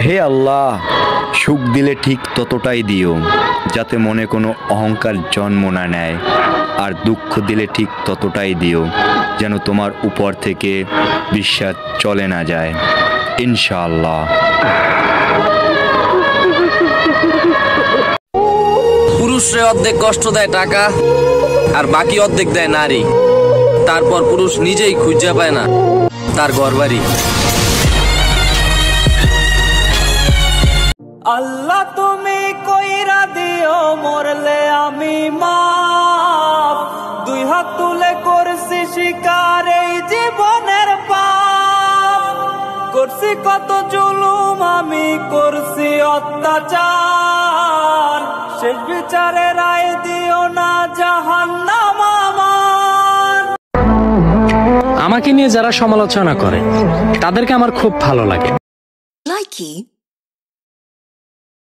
হে আল্লাহ, সুখ দিলে ঠিক ততটাই দিও যাতে মনে কোনো অহংকার জন্ম না নেয়, আর দুঃখ দিলে ঠিক ততটাই দিও যেন তোমার উপর থেকে বিশ্বাস চলে না যায়, ইনশাআল্লাহ। পুরুষরে অর্ধেক কষ্ট দেয় টাকা, আর বাকি অর্ধেক দেয় নারী। তারপর পুরুষ নিজেই খুঁজে পায় না তার ঘরবাড়ি। আল্লাহ তুমি কইরা দিও মরলে আমি মাপ, দুই হাত তুলে করছি শিকার এই জীবনের পাপ। করছি কত জুলুম আমি, করছি অত্যাচার, শেষ বিচারে রায় দিও না জাহান্নাম আমার। আমাকে নিয়ে যারা সমালোচনা করে তাদেরকে আমার খুব ভালো লাগে। Likey